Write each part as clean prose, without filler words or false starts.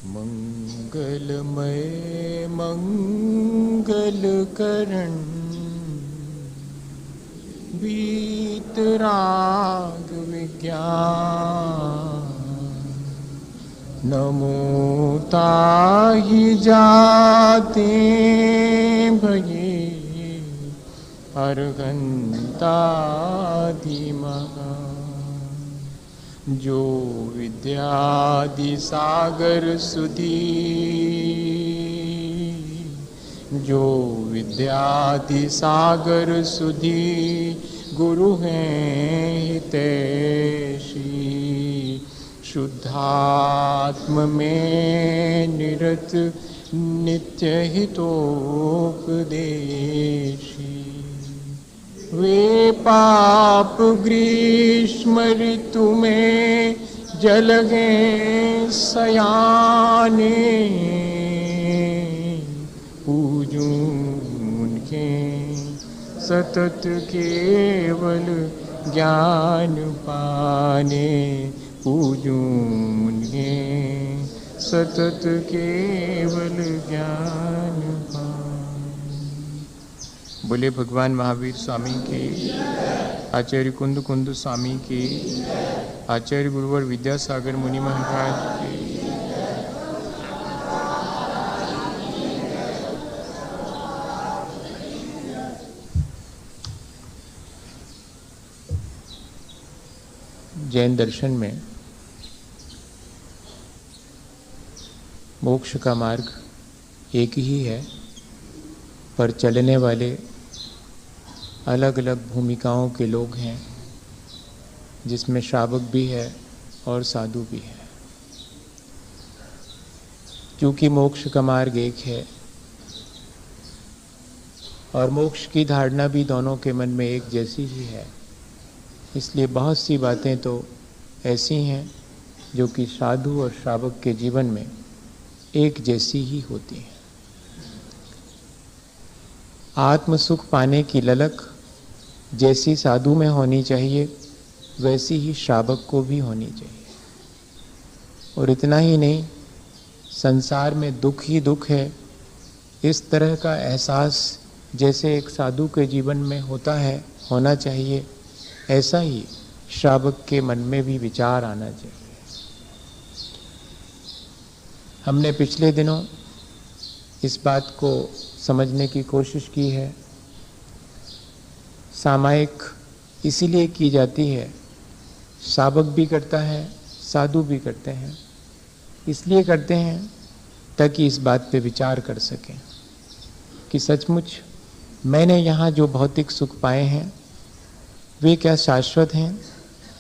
मंगलमय मंगलकरण वीतराग विज्ञान नमो ताहि जाते भये अर्हन्तादिमहा जो विद्यादि सागर सुधी जो विद्यादि सागर सुधी गुरु हैं हितैषी शुद्धात्म में निरत नित्य हितोपदेशी वे पाप ग्रीष्म ऋतु में जलगे सयाने पूजूं उनके सतत केवल ज्ञान पाने पूजूं उनके सतत केवल ज्ञान पाने। बोले भगवान महावीर स्वामी के, आचार्य कुंद कुंद स्वामी के, आचार्य गुरुवर विद्यासागर मुनि महाराज के। जैन दर्शन में मोक्ष का मार्ग एक ही है, पर चलने वाले अलग अलग भूमिकाओं के लोग हैं, जिसमें श्रावक भी है और साधु भी है। क्योंकि मोक्ष का मार्ग एक है और मोक्ष की धारणा भी दोनों के मन में एक जैसी ही है, इसलिए बहुत सी बातें तो ऐसी हैं जो कि साधु और श्रावक के जीवन में एक जैसी ही होती हैं। आत्म सुख पाने की ललक जैसी साधु में होनी चाहिए, वैसी ही श्रावक को भी होनी चाहिए। और इतना ही नहीं, संसार में दुख ही दुख है, इस तरह का एहसास जैसे एक साधु के जीवन में होता है, होना चाहिए, ऐसा ही श्रावक के मन में भी विचार आना चाहिए। हमने पिछले दिनों इस बात को समझने की कोशिश की है। सामायिक इसीलिए की जाती है, श्रावक भी करता है, साधु भी करते हैं। इसलिए करते हैं ताकि इस बात पे विचार कर सकें कि सचमुच मैंने यहाँ जो भौतिक सुख पाए हैं वे क्या शाश्वत हैं,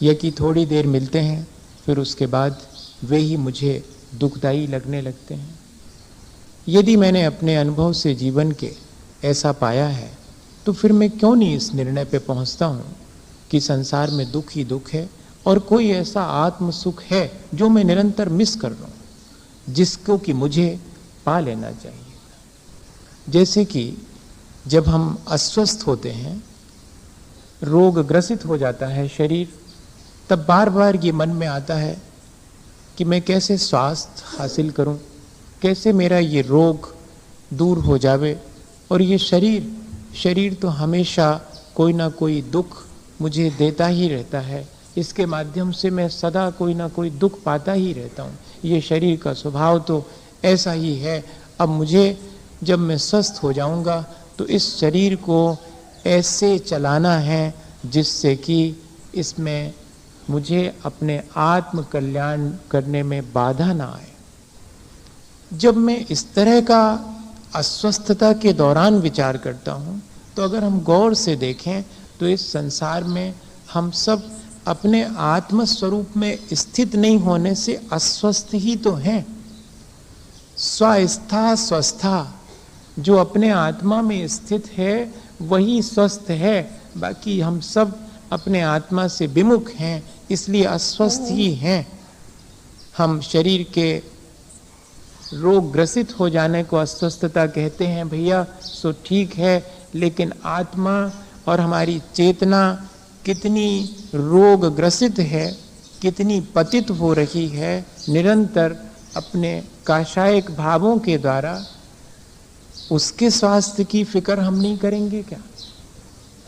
या कि थोड़ी देर मिलते हैं फिर उसके बाद वे ही मुझे दुखदायी लगने लगते हैं। यदि मैंने अपने अनुभव से जीवन के ऐसा पाया है तो फिर मैं क्यों नहीं इस निर्णय पे पहुंचता हूं कि संसार में दुख ही दुख है और कोई ऐसा आत्म सुख है जो मैं निरंतर मिस कर रहा हूं, जिसको कि मुझे पा लेना चाहिए। जैसे कि जब हम अस्वस्थ होते हैं, रोग ग्रसित हो जाता है शरीर, तब बार बार ये मन में आता है कि मैं कैसे स्वास्थ्य हासिल करूं, कैसे मेरा ये रोग दूर हो जावे। और ये शरीर तो हमेशा कोई ना कोई दुख मुझे देता ही रहता है, इसके माध्यम से मैं सदा कोई ना कोई दुख पाता ही रहता हूँ। ये शरीर का स्वभाव तो ऐसा ही है। अब मुझे जब मैं स्वस्थ हो जाऊँगा तो इस शरीर को ऐसे चलाना है जिससे कि इसमें मुझे अपने आत्म कल्याण करने में बाधा ना आए। जब मैं इस तरह का अस्वस्थता के दौरान विचार करता हूँ, तो अगर हम गौर से देखें तो इस संसार में हम सब अपने आत्म स्वरूप में स्थित नहीं होने से अस्वस्थ ही तो हैं। स्वस्था स्वस्था, जो अपने आत्मा में स्थित है वही स्वस्थ है, बाकी हम सब अपने आत्मा से विमुख हैं, इसलिए अस्वस्थ ही हैं। हम शरीर के रोग ग्रसित हो जाने को अस्वस्थता कहते हैं भैया, सो ठीक है, लेकिन आत्मा और हमारी चेतना कितनी रोग ग्रसित है, कितनी पतित हो रही है निरंतर, अपने काशायक भावों के द्वारा उसके स्वास्थ्य की फिक्र हम नहीं करेंगे क्या?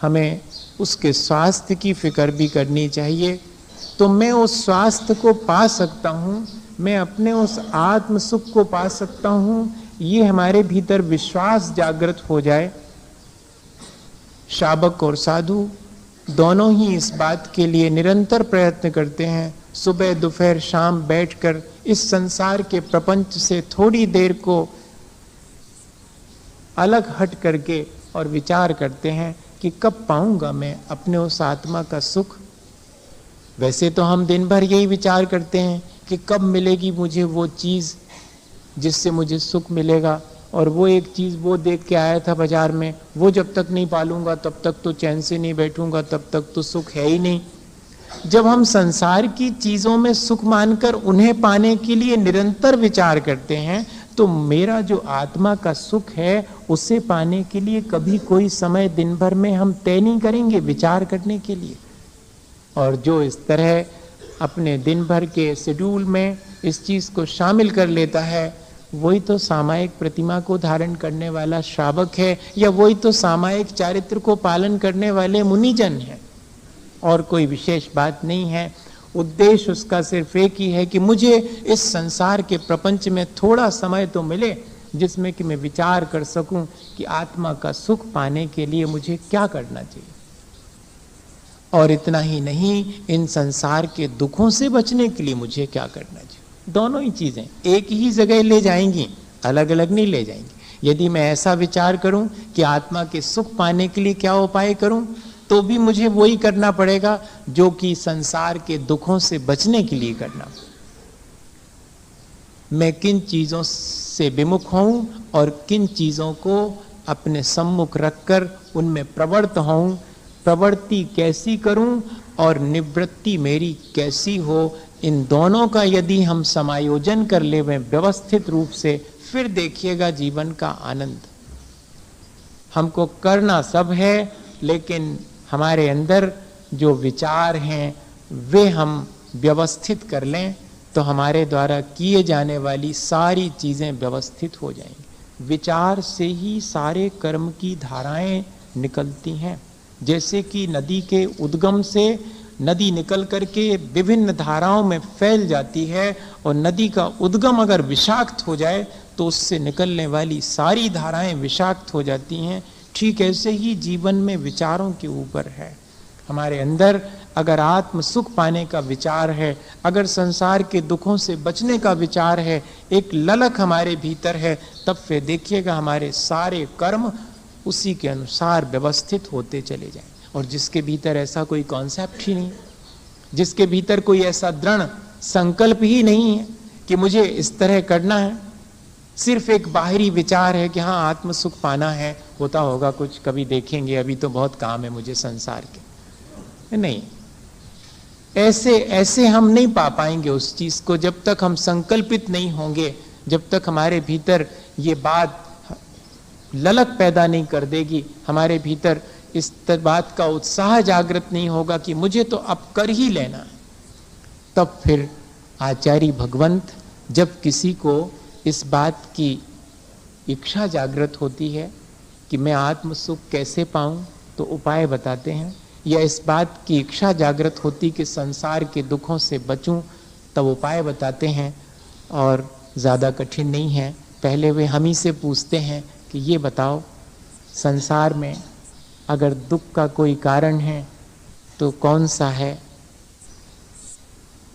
हमें उसके स्वास्थ्य की फिक्र भी करनी चाहिए, तो मैं उस स्वास्थ्य को पा सकता हूँ, मैं अपने उस आत्म सुख को पा सकता हूँ। ये हमारे भीतर विश्वास जागृत हो जाए। शावक और साधु दोनों ही इस बात के लिए निरंतर प्रयत्न करते हैं। सुबह दोपहर शाम बैठकर इस संसार के प्रपंच से थोड़ी देर को अलग हट करके और विचार करते हैं कि कब पाऊंगा मैं अपने उस आत्मा का सुख। वैसे तो हम दिन भर यही विचार करते हैं कि कब मिलेगी मुझे वो चीज़ जिससे मुझे सुख मिलेगा, और वो एक चीज़ वो देख के आया था बाजार में, वो जब तक नहीं पालूंगा तब तक तो चैन से नहीं बैठूंगा, तब तक तो सुख है ही नहीं। जब हम संसार की चीज़ों में सुख मानकर उन्हें पाने के लिए निरंतर विचार करते हैं, तो मेरा जो आत्मा का सुख है उसे पाने के लिए कभी कोई समय दिन भर में हम तय नहीं करेंगे विचार करने के लिए। और जो इस तरह अपने दिन भर के शेड्यूल में इस चीज़ को शामिल कर लेता है, वही तो सामायिक प्रतिमा को धारण करने वाला श्रावक है, या वही तो सामायिक चारित्र को पालन करने वाले मुनिजन हैं। और कोई विशेष बात नहीं है। उद्देश्य उसका सिर्फ एक ही है कि मुझे इस संसार के प्रपंच में थोड़ा समय तो मिले जिसमें कि मैं विचार कर सकूं कि आत्मा का सुख पाने के लिए मुझे क्या करना चाहिए। और इतना ही नहीं, इन संसार के दुखों से बचने के लिए मुझे क्या करना चाहिए। दोनों ही चीज़ें एक ही जगह ले जाएंगी, अलग अलग नहीं ले जाएंगी। यदि मैं ऐसा विचार करूं कि आत्मा के सुख पाने के लिए क्या उपाय करूं, तो भी मुझे वही करना पड़ेगा जो कि संसार के दुखों से बचने के लिए करना। मैं किन चीज़ों से विमुख हूं और किन चीज़ों को अपने सम्मुख रखकर उनमें प्रवृत्त हूं, प्रवृत्ति कैसी करूं और निवृत्ति मेरी कैसी हो, इन दोनों का यदि हम समायोजन कर ले व्यवस्थित रूप से, फिर देखिएगा जीवन का आनंद। हमको करना सब है, लेकिन हमारे अंदर जो विचार हैं वे हम व्यवस्थित कर लें तो हमारे द्वारा किए जाने वाली सारी चीज़ें व्यवस्थित हो जाएंगी। विचार से ही सारे कर्म की धाराएं निकलती हैं। जैसे कि नदी के उद्गम से नदी निकल करके विभिन्न धाराओं में फैल जाती है, और नदी का उद्गम अगर विषाक्त हो जाए तो उससे निकलने वाली सारी धाराएं विषाक्त हो जाती हैं। ठीक ऐसे ही जीवन में विचारों के ऊपर है। हमारे अंदर अगर आत्म सुख पाने का विचार है, अगर संसार के दुखों से बचने का विचार है, एक ललक हमारे भीतर है, तब फिर देखिएगा हमारे सारे कर्म उसी के अनुसार व्यवस्थित होते चले जाएं। और जिसके भीतर ऐसा कोई कॉन्सेप्ट ही नहीं, जिसके भीतर कोई ऐसा दृढ़ संकल्प ही नहीं है कि मुझे इस तरह करना है, सिर्फ एक बाहरी विचार है कि हाँ आत्म सुख पाना है, होता होगा कुछ, कभी देखेंगे, अभी तो बहुत काम है मुझे संसार के। नहीं, ऐसे हम नहीं पा पाएंगे उस चीज को जब तक हम संकल्पित नहीं होंगे, जब तक हमारे भीतर ये बात ललक पैदा नहीं कर देगी, हमारे भीतर इस बात का उत्साह जागृत नहीं होगा कि मुझे तो अब कर ही लेना है। तब फिर आचार्य भगवंत जब किसी को इस बात की इच्छा जागृत होती है कि मैं आत्म सुख कैसे पाऊं, तो उपाय बताते हैं, या इस बात की इच्छा जागृत होती कि संसार के दुखों से बचूं, तब उपाय बताते हैं। और ज़्यादा कठिन नहीं है। पहले वे हम ही से पूछते हैं कि ये बताओ, संसार में अगर दुख का कोई कारण है तो कौन सा है?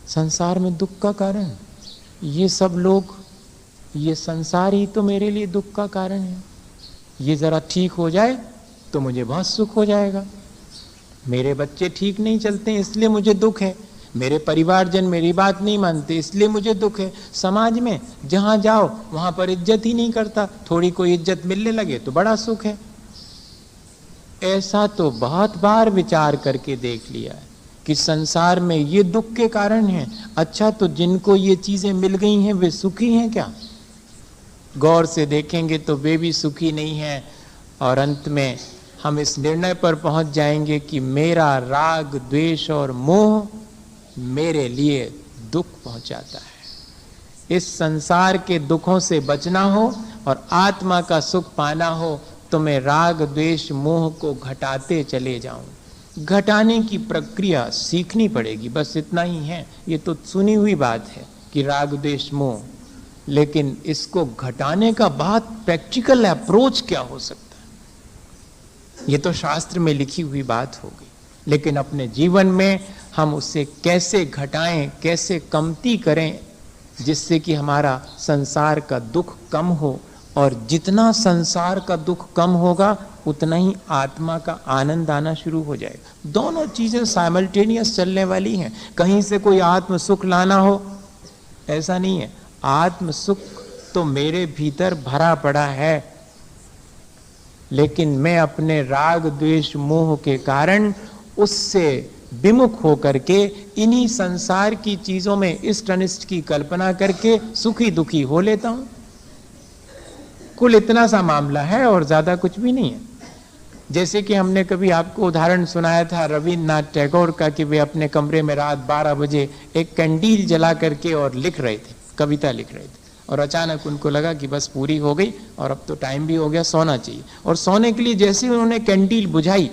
संसार में दुख का कारण ये सब लोग, ये संसार ही तो मेरे लिए दुख का कारण है। ये ज़रा ठीक हो जाए तो मुझे बहुत सुख हो जाएगा। मेरे बच्चे ठीक नहीं चलते इसलिए मुझे दुख है, मेरे परिवारजन मेरी बात नहीं मानते इसलिए मुझे दुख है, समाज में जहाँ जाओ वहाँ पर इज्जत ही नहीं करता, थोड़ी कोई इज्जत मिलने लगे तो बड़ा सुख है। ऐसा तो बहुत बार विचार करके देख लिया है कि संसार में ये दुख के कारण हैं। अच्छा, तो जिनको ये चीज़ें मिल गई हैं वे सुखी हैं क्या? गौर से देखेंगे तो वे भी सुखी नहीं हैं। और अंत में हम इस निर्णय पर पहुंच जाएंगे कि मेरा राग द्वेष और मोह मेरे लिए दुख पहुंचाता है। इस संसार के दुखों से बचना हो और आत्मा का सुख पाना हो तो मैं राग द्वेष मोह को घटाते चले जाऊं। घटाने की प्रक्रिया सीखनी पड़ेगी, बस इतना ही है। ये तो सुनी हुई बात है कि राग द्वेष मोह, लेकिन इसको घटाने का बहुत प्रैक्टिकल अप्रोच क्या हो सकता है, ये तो शास्त्र में लिखी हुई बात होगी। लेकिन अपने जीवन में हम उसे कैसे घटाएं, कैसे कमती करें, जिससे कि हमारा संसार का दुख कम हो। और जितना संसार का दुख कम होगा उतना ही आत्मा का आनंद आना शुरू हो जाएगा। दोनों चीजें साइमल्टेनियस चलने वाली हैं। कहीं से कोई आत्म सुख लाना हो ऐसा नहीं है। आत्म सुख तो मेरे भीतर भरा पड़ा है, लेकिन मैं अपने राग द्वेष मोह के कारण उससे विमुख होकर के इन्हीं संसार की चीजों में इष्ट अनिष्ट की कल्पना करके सुखी दुखी हो लेता हूं। कुल इतना सा मामला है और ज्यादा कुछ भी नहीं है। जैसे कि हमने कभी आपको उदाहरण सुनाया था रविन्द्रनाथ टैगोर का कि वे अपने कमरे में रात 12 बजे एक कैंडील जला करके और लिख रहे थे, कविता लिख रहे थे। और अचानक उनको लगा कि बस पूरी हो गई और अब तो टाइम भी हो गया, सोना चाहिए। और सोने के लिए जैसे उन्होंने कैंडील बुझाई,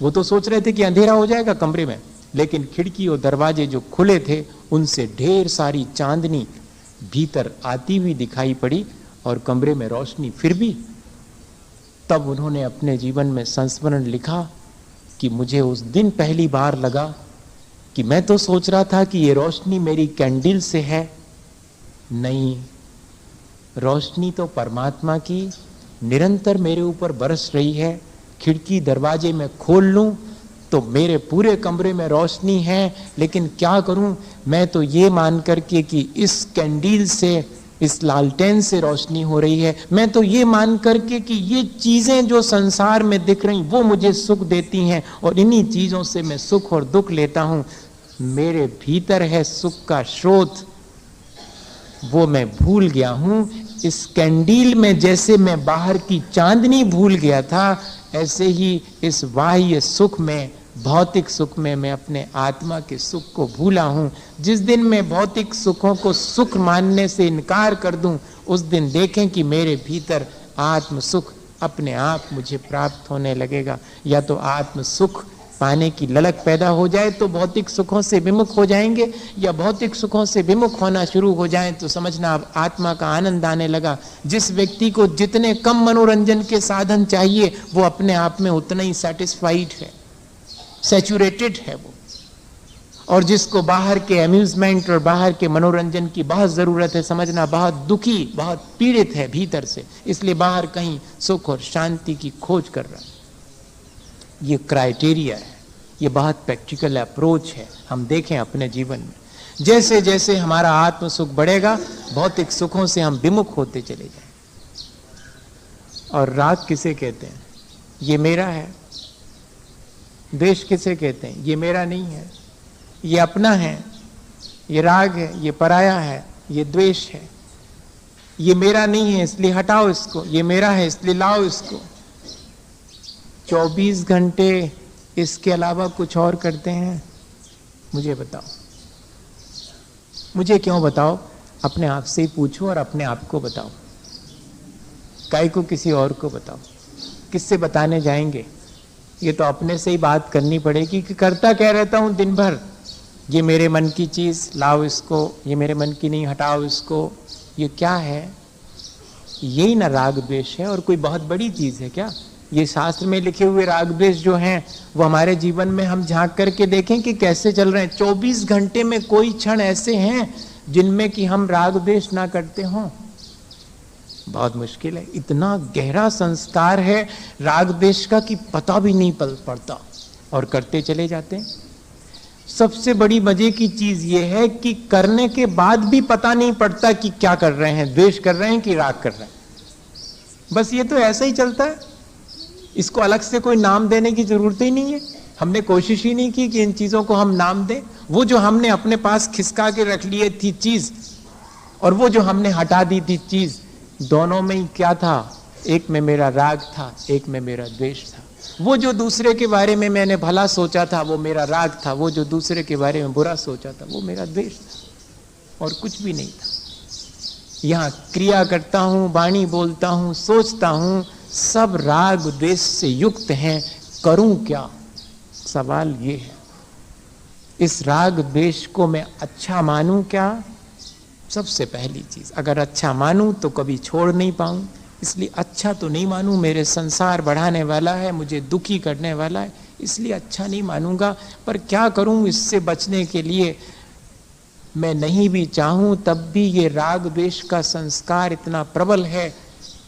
वो तो सोच रहे थे कि अंधेरा हो जाएगा कमरे में, लेकिन खिड़की और दरवाजे जो खुले थे उनसे ढेर सारी चांदनी भीतर आती हुई दिखाई पड़ी और कमरे में रोशनी फिर भी। तब उन्होंने अपने जीवन में संस्मरण लिखा कि मुझे उस दिन पहली बार लगा कि मैं तो सोच रहा था कि ये रोशनी मेरी कैंडल से है, नहीं, रोशनी तो परमात्मा की निरंतर मेरे ऊपर बरस रही है। खिड़की दरवाजे में खोल लूं तो मेरे पूरे कमरे में रोशनी है, लेकिन क्या करूं, मैं तो ये मान करके कि इस कैंडल से, इस लालटेन से रोशनी हो रही है, मैं तो ये मान करके कि ये चीजें जो संसार में दिख रही वो मुझे सुख देती हैं और इन्हीं चीजों से मैं सुख और दुख लेता हूं। मेरे भीतर है सुख का स्रोत, वो मैं भूल गया हूं। इस कैंडील में जैसे मैं बाहर की चांदनी भूल गया था, ऐसे ही इस बाह्य सुख में, भौतिक सुख में मैं अपने आत्मा के सुख को भूला हूं। जिस दिन मैं भौतिक सुखों को सुख मानने से इनकार कर दूं, उस दिन देखें कि मेरे भीतर आत्म सुख अपने आप मुझे प्राप्त होने लगेगा। या तो आत्म सुख पाने की ललक पैदा हो जाए तो भौतिक सुखों से विमुख हो जाएंगे, या भौतिक सुखों से विमुख होना शुरू हो जाए तो समझना अब आत्मा का आनंद आने लगा। जिस व्यक्ति को जितने कम मनोरंजन के साधन चाहिए वो अपने आप में उतना ही सेटिस्फाइड है, सैचुरेटेड है वो। और जिसको बाहर के अम्यूजमेंट और बाहर के मनोरंजन की बहुत जरूरत है, समझना बहुत दुखी, बहुत पीड़ित है भीतर से, इसलिए बाहर कहीं सुख और शांति की खोज कर रहा है। ये क्राइटेरिया है, ये बहुत प्रैक्टिकल अप्रोच है। हम देखें अपने जीवन में जैसे जैसे हमारा आत्म सुख बढ़ेगा, भौतिक सुखों से हम विमुख होते चले जाएं। और राग किसे कहते हैं? ये मेरा है। द्वेष किसे कहते हैं? ये मेरा नहीं है, ये अपना है। ये राग है, ये पराया है, ये द्वेष है। ये मेरा नहीं है इसलिए हटाओ इसको, ये मेरा है इसलिए लाओ इसको। 24 घंटे इसके अलावा कुछ और करते हैं? मुझे बताओ, मुझे क्यों बताओ? अपने आप से ही पूछो और अपने आप को बताओ। काहे को किसी और को बताओ? किससे बताने जाएंगे? ये तो अपने से ही बात करनी पड़ेगी कि करता क्या रहता हूं दिन भर। ये मेरे मन की चीज, लाओ इसको, ये मेरे मन की नहीं, हटाओ इसको। ये क्या है? यही ना राग द्वेष है, और कोई बहुत बड़ी चीज है क्या? ये शास्त्र में लिखे हुए राग द्वेष जो हैं वो हमारे जीवन में हम झांक करके देखें कि कैसे चल रहे हैं। 24 घंटे में कोई क्षण ऐसे हैं जिनमें कि हम राग द्वेष ना करते हों? बहुत मुश्किल है। इतना गहरा संस्कार है राग द्वेष का कि पता भी नहीं पड़ता और करते चले जाते हैं। सबसे बड़ी मजे की चीज ये है कि करने के बाद भी पता नहीं पड़ता कि क्या कर रहे हैं, द्वेष कर रहे हैं कि राग कर रहे हैं। बस ये तो ऐसा ही चलता है, इसको अलग से कोई नाम देने की जरूरत ही नहीं है। हमने कोशिश ही नहीं की कि इन चीजों को हम नाम दें। वो जो हमने अपने पास खिसका के रख लिए थी चीज, और वो जो हमने हटा दी थी चीज, दोनों में ही क्या था? एक में मेरा राग था, एक में मेरा द्वेष था। वो जो दूसरे के बारे में मैंने भला सोचा था वो मेरा राग था, वो जो दूसरे के बारे में बुरा सोचा था वो मेरा द्वेष था, और कुछ भी नहीं था। यहाँ क्रिया करता हूँ, वाणी बोलता हूँ, सोचता हूँ, सब राग द्वेष से युक्त हैं। करूं क्या? सवाल ये है। इस राग द्वेष को मैं अच्छा मानूं क्या? सबसे पहली चीज, अगर अच्छा मानूं तो कभी छोड़ नहीं पाऊं, इसलिए अच्छा तो नहीं मानूं। मेरे संसार बढ़ाने वाला है, मुझे दुखी करने वाला है, इसलिए अच्छा नहीं मानूंगा। पर क्या करूं इससे बचने के लिए? मैं नहीं भी चाहूं तब भी ये राग द्वेष का संस्कार इतना प्रबल है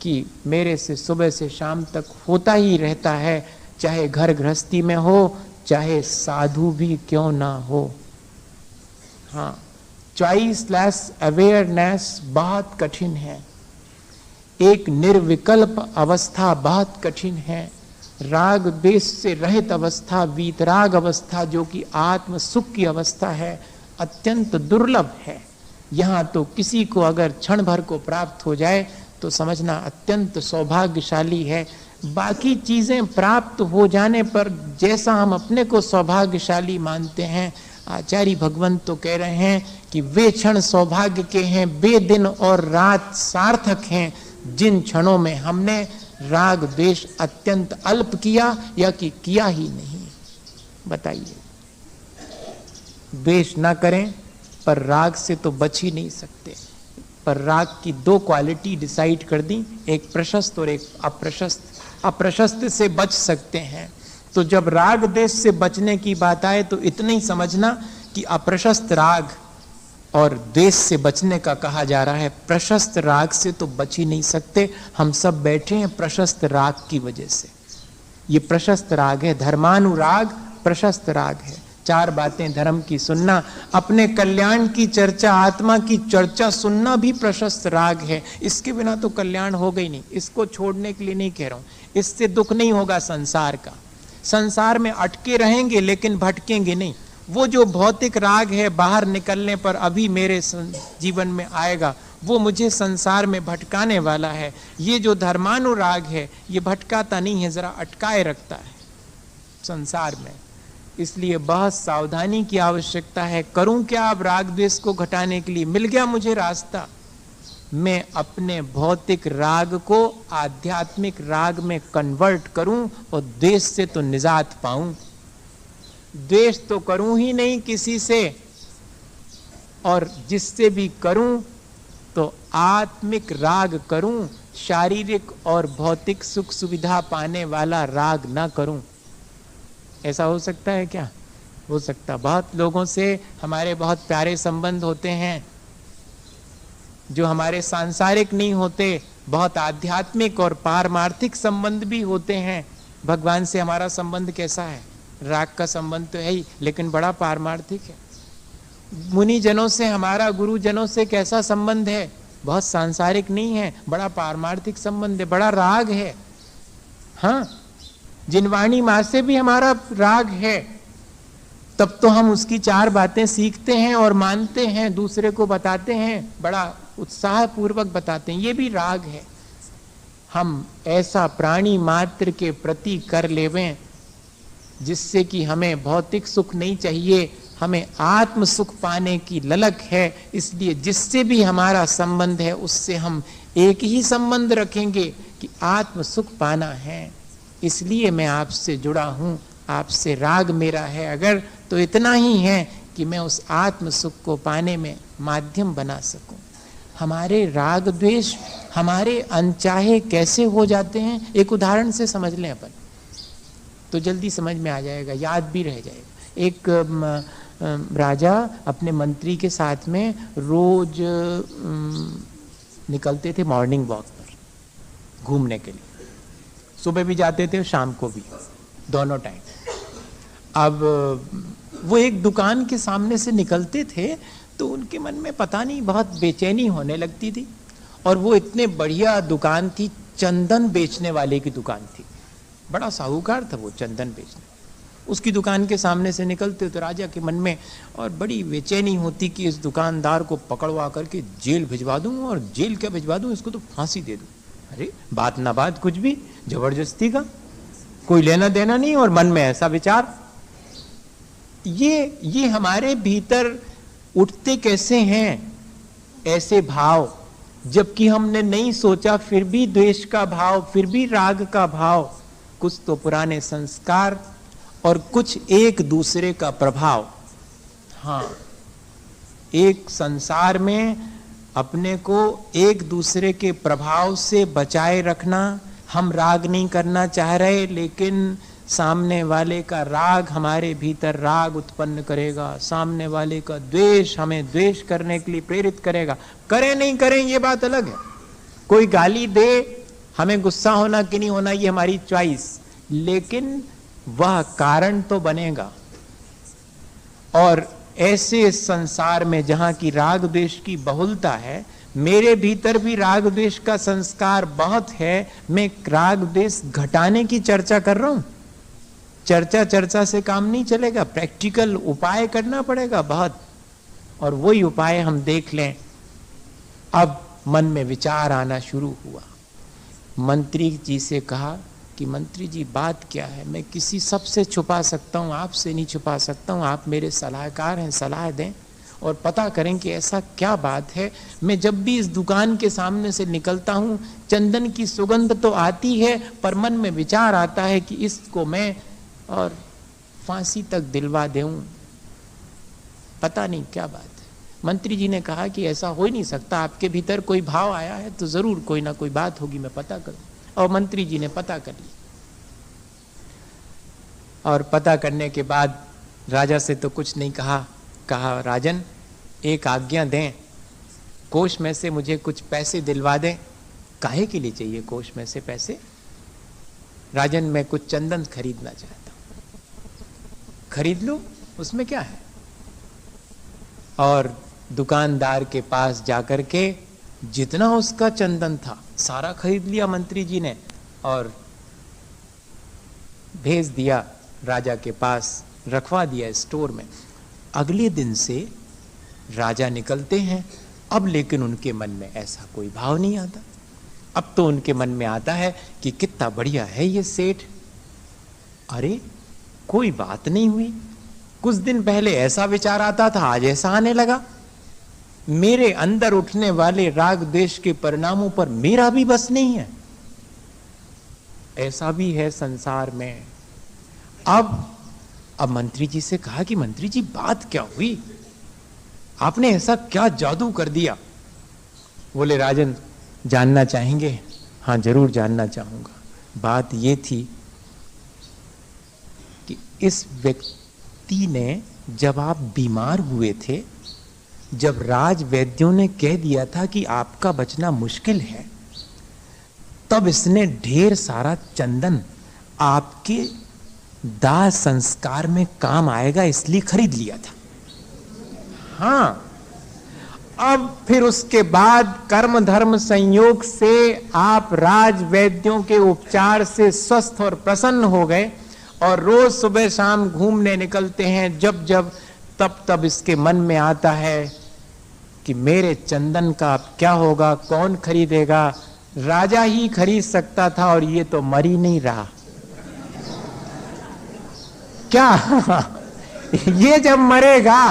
कि मेरे से सुबह से शाम तक होता ही रहता है, चाहे घर गृहस्थी में हो, चाहे साधु भी क्यों ना हो। हाँ, चॉइसलेस अवेयरनेस बहुत कठिन है, एक निर्विकल्प अवस्था बहुत कठिन है। राग द्वेष से रहित अवस्था, वीतराग अवस्था, जो कि आत्म सुख की अवस्था है, अत्यंत दुर्लभ है। यहाँ तो किसी को अगर क्षण भर को प्राप्त हो जाए तो समझना अत्यंत सौभाग्यशाली है। बाकी चीजें प्राप्त हो जाने पर जैसा हम अपने को सौभाग्यशाली मानते हैं, आचार्य भगवंत तो कह रहे हैं कि वे क्षण सौभाग्य के हैं, वे दिन और रात सार्थक हैं जिन क्षणों में हमने राग द्वेष अत्यंत अल्प किया या कि किया ही नहीं। बताइए, द्वेष ना करें पर राग से तो बच ही नहीं सकते। पर राग की दो क्वालिटी डिसाइड कर दी, एक प्रशस्त और एक अप्रशस्त। अप्रशस्त से बच सकते हैं। तो जब राग द्वेष से बचने की बात आए तो इतना ही समझना कि अप्रशस्त राग और द्वेष से बचने का कहा जा रहा है। प्रशस्त राग से तो बच ही नहीं सकते। हम सब बैठे हैं प्रशस्त राग की वजह से। ये प्रशस्त राग है, धर्मानुराग प्रशस्त राग है। चार बातें धर्म की सुनना, अपने कल्याण की चर्चा, आत्मा की चर्चा सुनना भी प्रशस्त राग है। इसके बिना तो कल्याण होगा ही नहीं। इसको छोड़ने के लिए नहीं कह रहा हूं, इससे दुख नहीं होगा संसार का। संसार में अटके रहेंगे लेकिन भटकेंगे नहीं। वो जो भौतिक राग है बाहर निकलने पर अभी मेरे जीवन में आएगा, वो मुझे संसार में भटकाने वाला है। ये जो धर्मानुराग है ये भटकाता नहीं है, जरा अटकाए रखता है संसार में। इसलिए बहुत सावधानी की आवश्यकता है। करूं क्या अब राग द्वेष को घटाने के लिए? मिल गया मुझे रास्ता, मैं अपने भौतिक राग को आध्यात्मिक राग में कन्वर्ट करूं और द्वेष से तो निजात पाऊं। द्वेष तो करूं ही नहीं किसी से, और जिससे भी करूं तो आत्मिक राग करूं, शारीरिक और भौतिक सुख सुविधा पाने वाला राग ना करूं। ऐसा हो सकता है क्या? हो सकता। बहुत लोगों से हमारे बहुत प्यारे संबंध होते हैं जो हमारे सांसारिक नहीं होते, बहुत आध्यात्मिक और पारमार्थिक संबंध भी होते हैं। भगवान से हमारा संबंध कैसा है? राग का संबंध तो है ही, लेकिन बड़ा पारमार्थिक है। मुनि जनों से हमारा, गुरु जनों से कैसा संबंध है? बहुत सांसारिक नहीं है, बड़ा पारमार्थिक संबंध है, बड़ा राग है। हाँ, जिनवाणी माँ से भी हमारा राग है, तब तो हम उसकी चार बातें सीखते हैं और मानते हैं, दूसरे को बताते हैं, बड़ा उत्साह पूर्वक बताते हैं। ये भी राग है। हम ऐसा प्राणी मात्र के प्रति कर लेवें जिससे कि हमें भौतिक सुख नहीं चाहिए, हमें आत्म सुख पाने की ललक है। इसलिए जिससे भी हमारा संबंध है उससे हम एक ही संबंध रखेंगे कि आत्म सुख पाना है। इसलिए मैं आपसे जुड़ा हूं, आपसे राग मेरा है अगर, तो इतना ही है कि मैं उस आत्म सुख को पाने में माध्यम बना सकूं। हमारे राग द्वेष हमारे अनचाहे कैसे हो जाते हैं, एक उदाहरण से समझ लें अपन, तो जल्दी समझ में आ जाएगा, याद भी रह जाएगा। एक राजा अपने मंत्री के साथ में रोज निकलते थे मॉर्निंग वॉक पर घूमने के लिए। सुबह भी जाते थे और शाम को भी, दोनों टाइम। अब वो एक दुकान के सामने से निकलते थे तो उनके मन में पता नहीं बहुत बेचैनी होने लगती थी। और वो इतने बढ़िया दुकान थी, चंदन बेचने वाले की दुकान थी, बड़ा साहूकार था वो चंदन बेचने। उसकी दुकान के सामने से निकलते तो राजा के मन में और बड़ी बेचैनी होती कि इस दुकानदार को पकड़वा करके जेल भिजवा दूं, और जेल क्या भिजवा दूं, इसको तो फांसी दे दूं। अरे बात ना बात, कुछ भी जबरदस्ती का कोई लेना देना नहीं, और मन में ऐसा विचार। ये हमारे भीतर उठते कैसे हैं ऐसे भाव? जबकि हमने नहीं सोचा, फिर भी द्वेष का भाव, फिर भी राग का भाव। कुछ तो पुराने संस्कार और कुछ एक दूसरे का प्रभाव। हाँ, एक संसार में अपने को एक दूसरे के प्रभाव से बचाए रखना। हम राग नहीं करना चाह रहे, लेकिन सामने वाले का राग हमारे भीतर राग उत्पन्न करेगा, सामने वाले का द्वेष हमें द्वेष करने के लिए प्रेरित करेगा। करें नहीं करें ये बात अलग है। कोई गाली दे, हमें गुस्सा होना कि नहीं होना ये हमारी चॉइस, लेकिन वह कारण तो बनेगा। और ऐसे संसार में जहां की राग द्वेष की बहुलता है, मेरे भीतर भी राग द्वेष का संस्कार बहुत है। मैं राग द्वेष घटाने की चर्चा कर रहा हूं। चर्चा से काम नहीं चलेगा, प्रैक्टिकल उपाय करना पड़ेगा बहुत। और वही उपाय हम देख लें। अब मन में विचार आना शुरू हुआ। मंत्री जी से कहा कि मंत्री जी बात क्या है? मैं किसी सबसे छुपा सकता हूँ, आपसे नहीं छुपा सकता हूँ। आप मेरे सलाहकार हैं, सलाह दें और पता करें कि ऐसा क्या बात है। मैं जब भी इस दुकान के सामने से निकलता हूँ, चंदन की सुगंध तो आती है, पर मन में विचार आता है कि इसको मैं और फांसी तक दिलवा दूं। पता नहीं क्या बात है। मंत्री जी ने कहा कि ऐसा हो ही नहीं सकता, आपके भीतर कोई भाव आया है तो जरूर कोई ना कोई बात होगी, मैं पता करूं। और मंत्री जी ने पता कर लिया। और पता करने के बाद राजा से तो कुछ नहीं कहा। कहा राजन एक आज्ञा दें, कोष में से मुझे कुछ पैसे दिलवा दें। काहे के लिए चाहिए कोष में से पैसे? राजन मैं कुछ चंदन खरीदना चाहता हूं। खरीद लो, उसमें क्या है। और दुकानदार के पास जाकर के जितना उसका चंदन था सारा खरीद लिया मंत्री जी ने और भेज दिया राजा के पास, रखवा दिया स्टोर में। अगले दिन से राजा निकलते हैं। अब लेकिन उनके मन में ऐसा कोई भाव नहीं आता। अब तो उनके मन में आता है कि कितना बढ़िया है ये सेठ। अरे कोई बात नहीं हुई, कुछ दिन पहले ऐसा विचार आता था, आज ऐसा आने लगा। मेरे अंदर उठने वाले राग द्वेष के परिणामों पर मेरा भी बस नहीं है। ऐसा भी है संसार में। अब मंत्री जी से कहा कि मंत्री जी बात क्या हुई, आपने ऐसा क्या जादू कर दिया? बोले राजन जानना चाहेंगे? हाँ जरूर जानना चाहूंगा। बात ये थी कि इस व्यक्ति ने, जब आप बीमार हुए थे, जब राज वैद्यों ने कह दिया था कि आपका बचना मुश्किल है, तब इसने ढेर सारा चंदन आपके दाह संस्कार में काम आएगा इसलिए खरीद लिया था। हाँ, अब फिर उसके बाद कर्म धर्म संयोग से आप राज वैद्यों के उपचार से स्वस्थ और प्रसन्न हो गए और रोज सुबह शाम घूमने निकलते हैं। जब जब तब इसके मन में आता है कि मेरे चंदन का अब क्या होगा, कौन खरीदेगा? राजा ही खरीद सकता था और ये तो मर ही नहीं रहा। क्या ये जब मरेगा,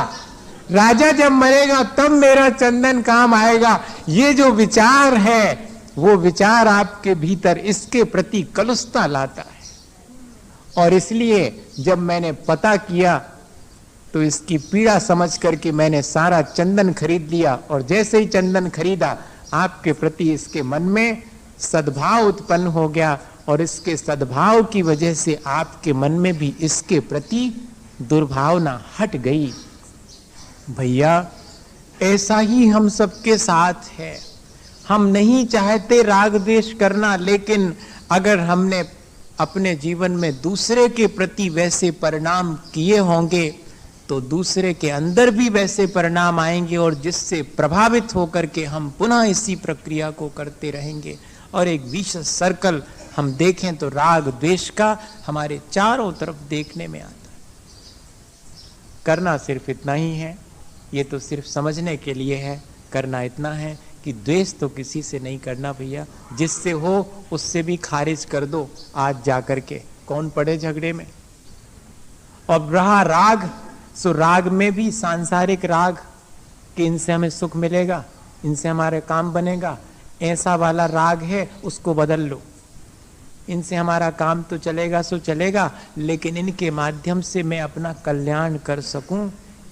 राजा जब मरेगा तब मेरा चंदन काम आएगा। ये जो विचार है वो विचार आपके भीतर इसके प्रति कलुषता लाता है। और इसलिए जब मैंने पता किया तो इसकी पीड़ा समझ करके मैंने सारा चंदन खरीद लिया। और जैसे ही चंदन खरीदा, आपके प्रति इसके मन में सद्भाव उत्पन्न हो गया और इसके सद्भाव की वजह से आपके मन में भी इसके प्रति दुर्भावना हट गई। भैया ऐसा ही हम सबके साथ है। हम नहीं चाहते राग द्वेष करना, लेकिन अगर हमने अपने जीवन में दूसरे के प्रति वैसे परिणाम किए होंगे तो दूसरे के अंदर भी वैसे परिणाम आएंगे और जिससे प्रभावित होकर के हम पुनः इसी प्रक्रिया को करते रहेंगे और एक विशेष सर्कल हम देखें तो राग द्वेष का हमारे चारों तरफ देखने में आता है। करना सिर्फ इतना ही है, ये तो सिर्फ समझने के लिए है। करना इतना है कि द्वेष तो किसी से नहीं करना भैया, जिससे हो उससे भी खारिज कर दो आज जाकर के, कौन पड़े झगड़े में। और रहा राग, सो राग में भी सांसारिक राग कि इनसे हमें सुख मिलेगा, इनसे हमारे काम बनेगा, ऐसा वाला राग है उसको बदल लो, इनसे हमारा काम तो चलेगा सो चलेगा, लेकिन इनके माध्यम से मैं अपना कल्याण कर सकूं,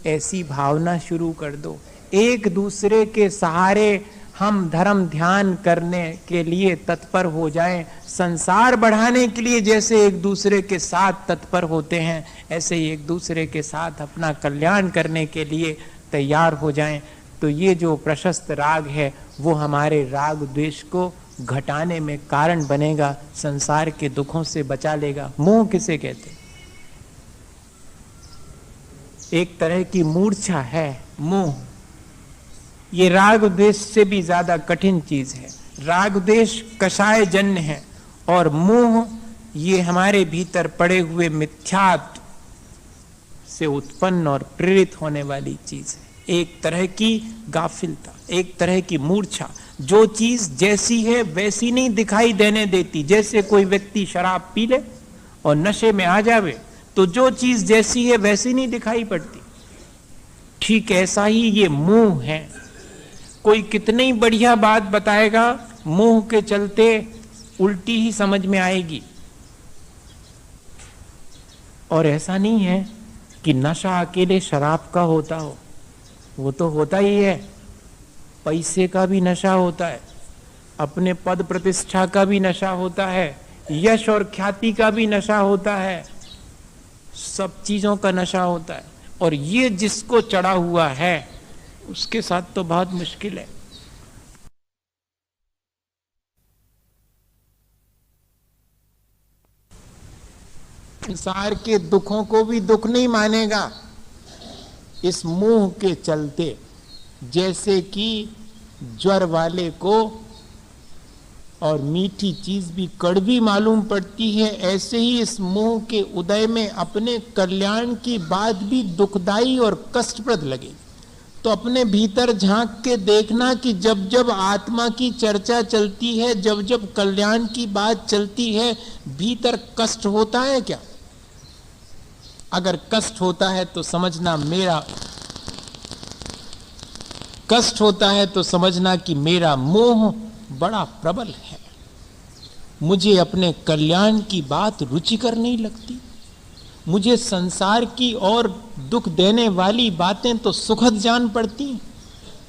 ऐसी भावना शुरू कर दो। एक दूसरे के सहारे हम धर्म ध्यान करने के लिए तत्पर हो जाएं, संसार बढ़ाने के लिए जैसे एक दूसरे के साथ तत्पर होते हैं, ऐसे ही एक दूसरे के साथ अपना कल्याण करने के लिए तैयार हो जाएं। तो ये जो प्रशस्त राग है वो हमारे राग द्वेष को घटाने में कारण बनेगा, संसार के दुखों से बचा लेगा। मोह किसे कहते? एक तरह की मूर्छा है मोह। ये राग द्वेष से भी ज्यादा कठिन चीज है। राग द्वेष कषाय जन्य है और मोह ये हमारे भीतर पड़े हुए मिथ्यात्व से उत्पन्न और प्रेरित होने वाली चीज है। एक तरह की गाफिलता, एक तरह की मूर्छा, जो चीज जैसी है वैसी नहीं दिखाई देने देती। जैसे कोई व्यक्ति शराब पी ले और नशे में आ जावे तो जो चीज जैसी है वैसी नहीं दिखाई पड़ती, ठीक ऐसा ही ये मोह है। कोई कितनी बढ़िया बात बताएगा, मोह के चलते उल्टी ही समझ में आएगी। और ऐसा नहीं है कि नशा अकेले शराब का होता हो, वो तो होता ही है। पैसे का भी नशा होता है, अपने पद प्रतिष्ठा का भी नशा होता है, यश और ख्याति का भी नशा होता है, सब चीजों का नशा होता है। और ये जिसको चढ़ा हुआ है उसके साथ तो बहुत मुश्किल है। संसार के दुखों को भी दुख नहीं मानेगा इस मोह के चलते। जैसे कि ज्वर वाले को और मीठी चीज भी कड़वी मालूम पड़ती है, ऐसे ही इस मोह के उदय में अपने कल्याण की बात भी दुखदाई और कष्टप्रद लगे। तो अपने भीतर झांक के देखना कि जब जब आत्मा की चर्चा चलती है, जब जब कल्याण की बात चलती है, भीतर कष्ट होता है क्या? अगर कष्ट होता है तो समझना कि मेरा मोह बड़ा प्रबल है। मुझे अपने कल्याण की बात रुचिकर नहीं लगती। मुझे संसार की और दुख देने वाली बातें तो सुखद जान पड़ती।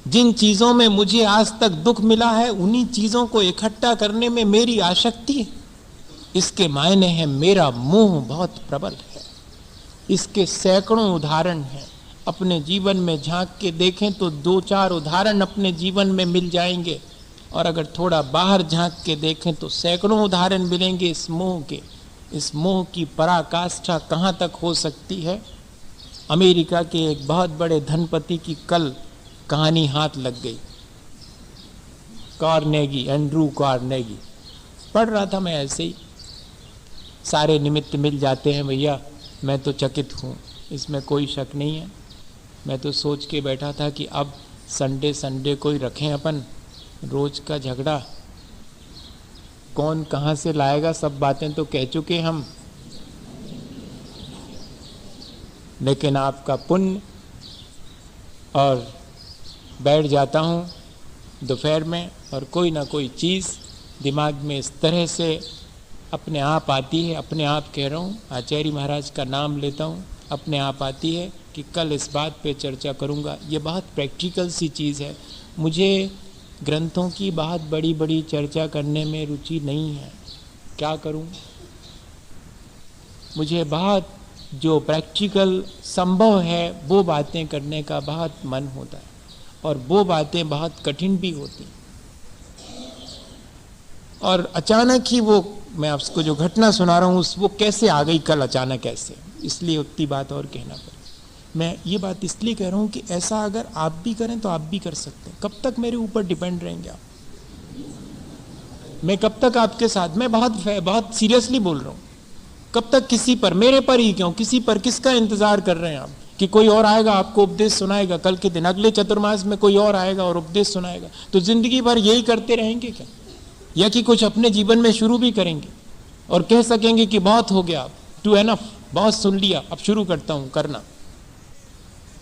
जिन चीजों में मुझे आज तक दुख मिला है उन्हीं चीजों को इकट्ठा करने में मेरी आसक्ति है। इसके मायने हैं मेरा मोह बहुत प्रबल है। इसके सैकड़ों उदाहरण हैं। अपने जीवन में झांक के देखें तो 2-4 उदाहरण अपने जीवन में मिल जाएंगे, और अगर थोड़ा बाहर झांक के देखें तो सैकड़ों उदाहरण मिलेंगे इस मोह के। इस मोह की पराकाष्ठा कहाँ तक हो सकती है? अमेरिका के एक बहुत बड़े धनपति की कल कहानी हाथ लग गई। Carnegie, Andrew Carnegie. पढ़ रहा था मैं ऐसे ही, सारे निमित्त मिल जाते हैं भैया। मैं तो चकित हूँ, इसमें कोई शक नहीं है। मैं तो सोच के बैठा था कि अब संडे को ही रखें अपन, रोज का झगड़ा कौन कहाँ से लाएगा, सब बातें तो कह चुके हम। लेकिन आपका पुण्य, और बैठ जाता हूँ दोपहर में और कोई ना कोई चीज़ दिमाग में इस तरह से अपने आप आती है। अपने आप कह रहा हूँ, आचार्य महाराज का नाम लेता हूँ, अपने आप आती है कि कल इस बात पे चर्चा करूँगा। ये बहुत प्रैक्टिकल सी चीज़ है। मुझे ग्रंथों की बहुत बड़ी बड़ी चर्चा करने में रुचि नहीं है, क्या करूं? मुझे बहुत जो प्रैक्टिकल संभव है वो बातें करने का बहुत मन होता है, और वो बातें बहुत कठिन भी होती। और अचानक ही वो, मैं आपको जो घटना सुना रहा हूँ वो कैसे आ गई कल अचानक ऐसे, इसलिए उतनी बात और कहना पड़ा। मैं ये बात इसलिए कह रहा हूँ कि ऐसा अगर आप भी करें तो आप भी कर सकते हैं। कब तक मेरे ऊपर डिपेंड रहेंगे आप? मैं कब तक आपके साथ? मैं बहुत सीरियसली बोल रहा हूँ। कब तक किसी पर? मेरे पर ही क्यों, किसी पर? किसका इंतजार कर रहे हैं आप कि कोई और आएगा आपको उपदेश सुनाएगा? कल के दिन, अगले चतुर्मास में कोई और आएगा और उपदेश सुनाएगा। तो जिंदगी भर यही करते रहेंगे क्या? या कि कुछ अपने जीवन में शुरू भी करेंगे और कह सकेंगे कि बहुत हो गया, टू एनफ, बहुत सुन लिया, अब शुरू करता हूँ करना।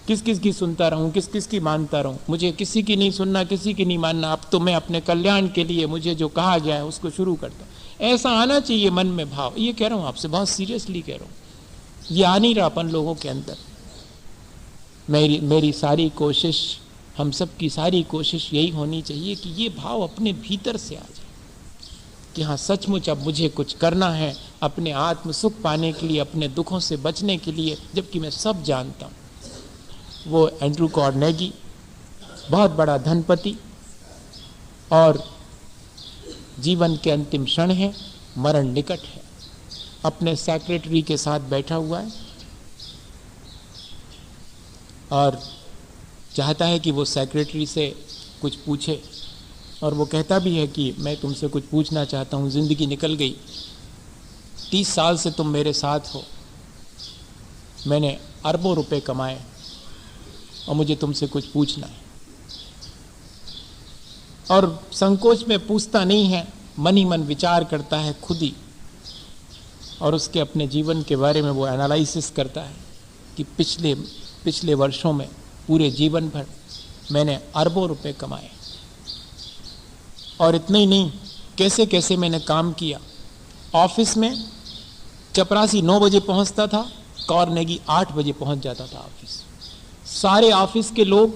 किस किस की सुनता रहूं, किस किस की मानता रहूं, मुझे किसी की नहीं सुनना, किसी की नहीं मानना, अब तो मैं अपने कल्याण के लिए मुझे जो कहा गया है उसको शुरू करता हूं। ऐसा आना चाहिए मन में भाव। ये कह रहा हूं आपसे, बहुत सीरियसली कह रहा हूं। ये आ नहीं रहा अपन लोगों के अंदर। मेरी सारी कोशिश, हम सब की सारी कोशिश यही होनी चाहिए कि ये भाव अपने भीतर से आ जाए कि हाँ सचमुच अब मुझे कुछ करना है अपने आत्म सुख पाने के लिए, अपने दुखों से बचने के लिए, जबकि मैं सब जानता हूँ। वो एंड्रू कार्नेगी बहुत बड़ा धनपति, और जीवन के अंतिम क्षण है, मरण निकट है, अपने सेक्रेटरी के साथ बैठा हुआ है और चाहता है कि वो सेक्रेटरी से कुछ पूछे, और वो कहता भी है कि मैं तुमसे कुछ पूछना चाहता हूँ, ज़िंदगी निकल गई, 30 साल से तुम मेरे साथ हो, मैंने अरबों रुपए कमाए और मुझे तुमसे कुछ पूछना है। और संकोच में पूछता नहीं है, मन ही मन विचार करता है खुद ही, और उसके अपने जीवन के बारे में वो एनालिसिस करता है कि पिछले वर्षों में पूरे जीवन भर मैंने अरबों रुपए कमाए, और इतना ही नहीं, कैसे कैसे मैंने काम किया। ऑफिस में चपरासी 9 बजे पहुंचता था, कार्नेगी 8 बजे पहुंच जाता था ऑफिस। सारे ऑफिस के लोग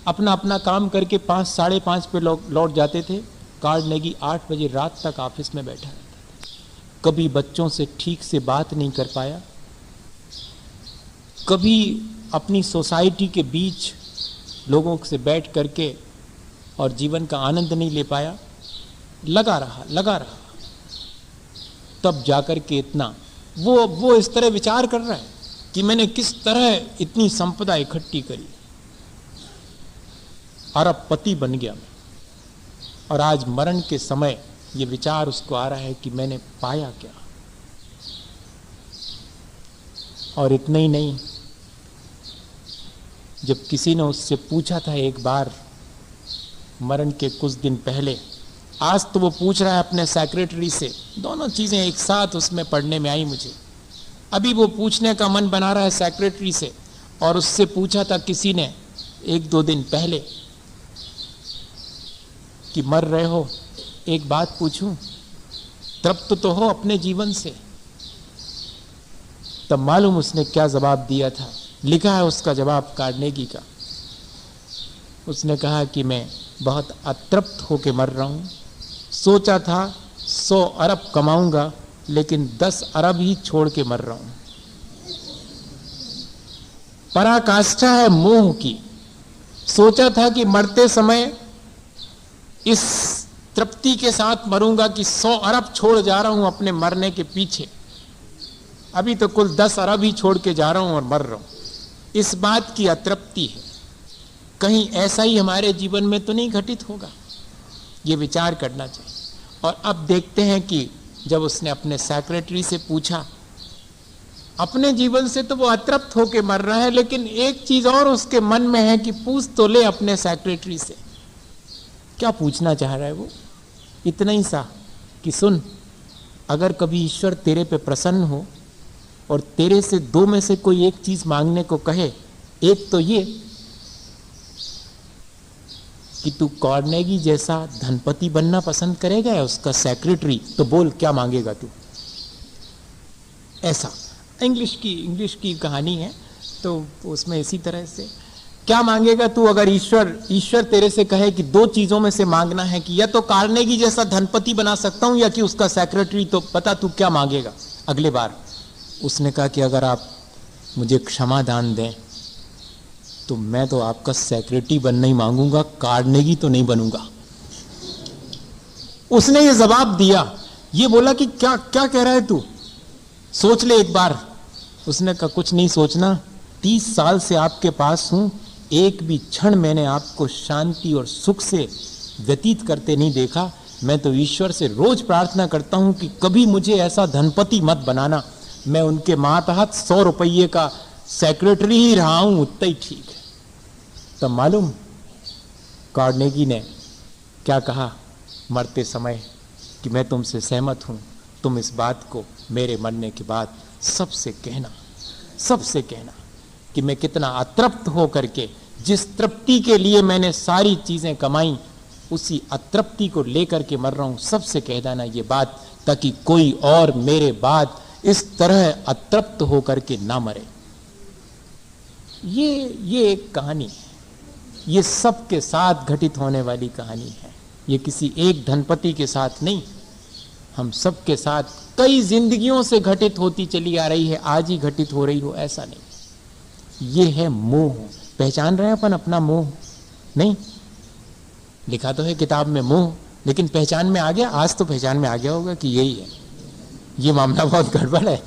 अपना अपना काम करके 5, साढ़े 5 पे लौट जाते थे। कार्नेगी 8 बजे रात तक ऑफिस में बैठा रहता था। कभी बच्चों से ठीक से बात नहीं कर पाया, कभी अपनी सोसाइटी के बीच लोगों से बैठ करके और जीवन का आनंद नहीं ले पाया। लगा रहा, तब जाकर के इतना वो इस तरह विचार कर रहा है कि मैंने किस तरह इतनी संपदा इकट्ठी करी, अरबपति बन गया मैं। और आज मरण के समय ये विचार उसको आ रहा है कि मैंने पाया क्या। और इतना ही नहीं, जब किसी ने उससे पूछा था एक बार मरण के कुछ दिन पहले, आज तो वो पूछ रहा है अपने सेक्रेटरी से, दोनों चीजें एक साथ उसमें पढ़ने में आई मुझे। अभी वो पूछने का मन बना रहा है सेक्रेटरी से, और उससे पूछा था किसी ने 1-2 दिन पहले कि मर रहे हो, एक बात पूछूं, तृप्त तो हो अपने जीवन से? तब मालूम उसने क्या जवाब दिया था, लिखा है उसका जवाब कार्नेगी का। उसने कहा कि मैं बहुत अतृप्त होकर मर रहा हूं, सोचा था 100 अरब कमाऊंगा, लेकिन 10 अरब ही छोड़ के मर रहा हूं। पराकाष्ठा है मोह की। सोचा था कि मरते समय इस तृप्ति के साथ मरूंगा कि 100 अरब छोड़ जा रहा हूं अपने मरने के पीछे, अभी तो कुल 10 अरब ही छोड़ के जा रहा हूं और मर रहा हूं। इस बात की अतृप्ति है। कहीं ऐसा ही हमारे जीवन में तो नहीं घटित होगा, ये विचार करना चाहिए। और अब देखते हैं कि जब उसने अपने सेक्रेटरी से पूछा, अपने जीवन से तो वो अतृप्त होकर मर रहा है, लेकिन एक चीज और उसके मन में है कि पूछ तो ले अपने सेक्रेटरी से। क्या पूछना चाह रहा है वो? इतना ही सा कि सुन, अगर कभी ईश्वर तेरे पे प्रसन्न हो और तेरे से 2 में से कोई एक चीज मांगने को कहे, एक तो ये कि तू कार्नेगी जैसा धनपति बनना पसंद करेगा या उसका सेक्रेटरी, तो बोल क्या मांगेगा तू। ऐसा इंग्लिश की कहानी है, तो उसमें इसी तरह से क्या मांगेगा तू अगर ईश्वर तेरे से कहे कि 2 चीजों में से मांगना है, कि या तो कार्नेगी जैसा धनपति बना सकता हूं या कि उसका सेक्रेटरी, तो पता तू क्या मांगेगा अगले बार। उसने कहा कि अगर आप मुझे क्षमा दान दें तो मैं तो आपका सेक्रेटरी बनना ही मांगूंगा, कार्नेगी तो नहीं बनूंगा। उसने ये जवाब दिया। ये बोला कि क्या क्या कह रहा है तू, सोच ले एक बार। उसने कहा कुछ नहीं सोचना, 30 साल से आपके पास हूं, एक भी क्षण मैंने आपको शांति और सुख से व्यतीत करते नहीं देखा। मैं तो ईश्वर से रोज प्रार्थना करता हूं कि कभी मुझे ऐसा धनपति मत बनाना, मैं उनके मातहत 100 रुपये का सेक्रेटरी ही रहा हूं, उतना ही ठीक है। तब मालूम कार्नेगी ने क्या कहा मरते समय कि मैं तुमसे सहमत हूं, तुम इस बात को मेरे मरने के बाद सबसे कहना कि मैं कितना अतृप्त हो करके, जिस तृप्ति के लिए मैंने सारी चीजें कमाई, उसी अतृप्ति को लेकर के मर रहा हूं। सबसे कह देना ये बात, ताकि कोई और मेरे बाद इस तरह अतृप्त होकर के ना मरे। ये एक कहानी है, ये सबके साथ घटित होने वाली कहानी है। ये किसी एक धनपति के साथ नहीं, हम सबके साथ कई जिंदगियों से घटित होती चली आ रही है, आज ही घटित हो रही हो ऐसा नहीं। ये है मोह। पहचान रहे हैं अपन अपना मोह? नहीं, लिखा तो है किताब में मोह, लेकिन पहचान में आ गया? आज तो पहचान में आ गया होगा कि यही है, ये मामला बहुत गड़बड़ है।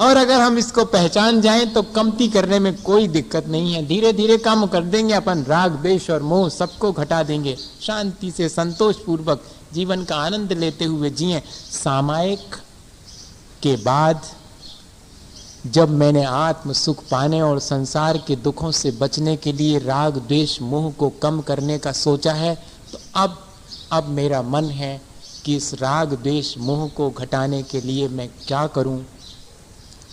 और अगर हम इसको पहचान जाएं तो कमती करने में कोई दिक्कत नहीं है। धीरे धीरे काम कर देंगे अपन, राग द्वेष और मोह सबको घटा देंगे। शांति से संतोष पूर्वक जीवन का आनंद लेते हुए जिए। सामायिक के बाद जब मैंने आत्म सुख पाने और संसार के दुखों से बचने के लिए राग द्वेष मोह को कम करने का सोचा है, तो अब मेरा मन है कि इस राग द्वेष मोह को घटाने के लिए मैं क्या करूं।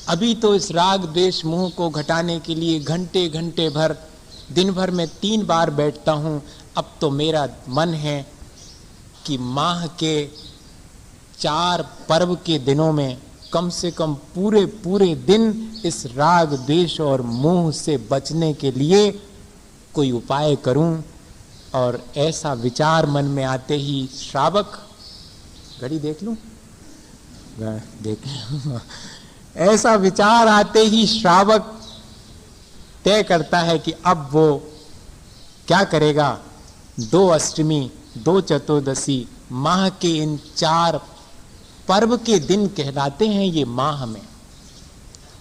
अभी तो इस राग द्वेष मोह को घटाने के लिए घंटे घंटे भर, दिन भर में 3 बार बैठता हूं। अब तो मेरा मन है कि माह के 4 पर्व के दिनों में कम से कम पूरे दिन इस राग द्वेष और मोह से बचने के लिए कोई उपाय करूं। और ऐसा विचार मन में आते ही श्रावक, घड़ी देख लूं, देख ऐसा विचार आते ही श्रावक तय करता है कि अब वो क्या करेगा। 2 अष्टमी, 2 चतुर्दशी, माह के इन 4 पर्व के दिन कहलाते हैं ये माह में।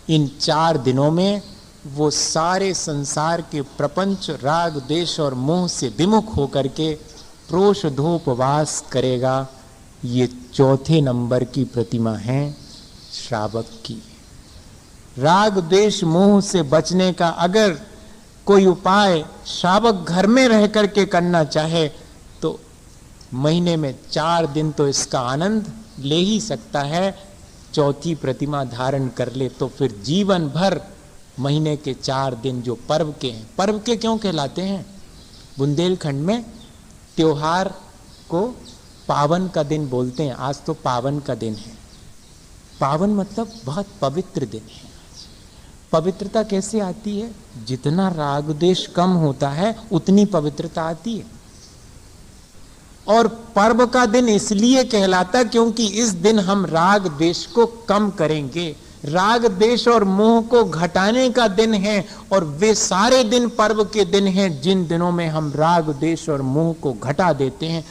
इन 4 दिनों में वो सारे संसार के प्रपंच राग द्वेष और मोह से विमुख होकर के प्रोषधोपवास करेगा। ये 4थे नंबर की प्रतिमा है श्रावक की। राग द्वेष मोह से बचने का अगर कोई उपाय श्रावक घर में रह करके करना चाहे तो महीने में 4 दिन तो इसका आनंद ले ही सकता है। 4थी प्रतिमा धारण कर ले तो फिर जीवन भर महीने के 4 दिन जो पर्व के हैं, पर्व के क्यों कहलाते हैं? बुंदेलखंड में त्योहार को पावन का दिन बोलते हैं। आज तो पावन का दिन है। पावन मतलब बहुत पवित्र दिन है। पवित्रता कैसे आती है? जितना राग द्वेष कम होता है उतनी पवित्रता आती है। और पर्व का दिन इसलिए कहलाता क्योंकि इस दिन हम राग द्वेष को कम करेंगे। राग द्वेष और मोह को घटाने का दिन है। और वे सारे दिन पर्व के दिन हैं जिन दिनों में हम राग द्वेष और मोह को घटा देते हैं।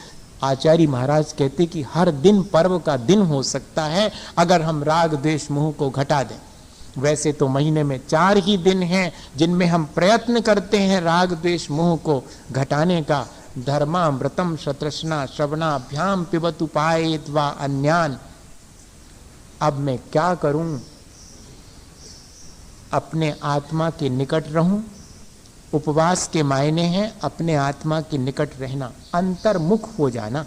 आचार्य महाराज कहते कि हर दिन पर्व का दिन हो सकता है अगर हम राग द्वेष मोह को घटा दें। वैसे तो महीने में 4 ही दिन हैं जिनमें हम प्रयत्न करते हैं राग द्वेष मोह को घटाने का। धर्मामृतम शतृष्णा श्रवणाभ्याम पिबतु पायेत वा अन्यान। अब मैं क्या करूं? अपने आत्मा के निकट रहूं। उपवास के मायने हैं अपने आत्मा के निकट रहना, अंतर्मुख हो जाना।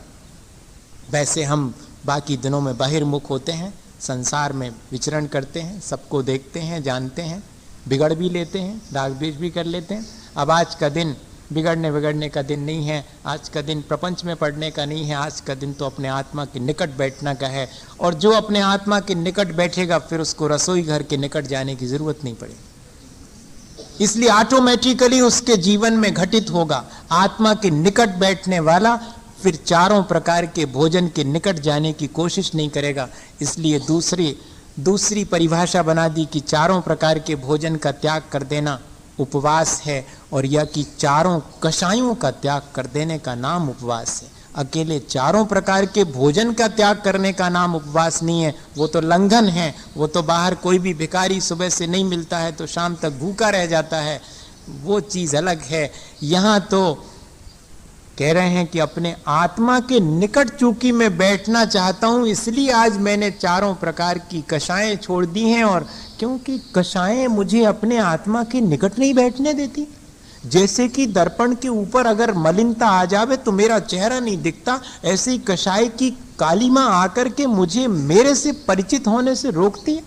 वैसे हम बाकी दिनों में बहिर्मुख होते हैं, संसार में विचरण करते हैं, सबको देखते हैं, जानते हैं, बिगड़ भी लेते हैं, राग द्वेष भी कर लेते हैं। अब आज का दिन बिगड़ने का दिन नहीं है। आज का दिन प्रपंच में पढ़ने का नहीं है। आज का दिन तो अपने आत्मा के निकट बैठना का है। और जो अपने आत्मा के निकट बैठेगा फिर उसको रसोई घर के निकट जाने की जरूरत नहीं पड़ेगी। इसलिए ऑटोमेटिकली उसके जीवन में घटित होगा। आत्मा के निकट बैठने वाला फिर 4 प्रकार के भोजन के निकट जाने की कोशिश नहीं करेगा। इसलिए दूसरी परिभाषा बना दी कि 4 प्रकार के भोजन का त्याग कर देना उपवास है। और यह कि 4 कषायों का त्याग कर देने का नाम उपवास है। अकेले 4 प्रकार के भोजन का त्याग करने का नाम उपवास नहीं है, वो तो लंघन है। वो तो बाहर कोई भी भिखारी सुबह से नहीं मिलता है तो शाम तक भूखा रह जाता है, वो चीज अलग है। यहाँ तो कह रहे हैं कि अपने आत्मा के निकट चूंकि मैं बैठना चाहता हूं इसलिए आज मैंने 4 प्रकार की कषायें छोड़ दी हैं। और क्योंकि कषायें मुझे अपने आत्मा के निकट नहीं बैठने देती। जैसे कि दर्पण के ऊपर अगर मलिनता आ जावे तो मेरा चेहरा नहीं दिखता, ऐसे ही कषाय की कालीमा आकर के मुझे मेरे से परिचित होने से रोकती है।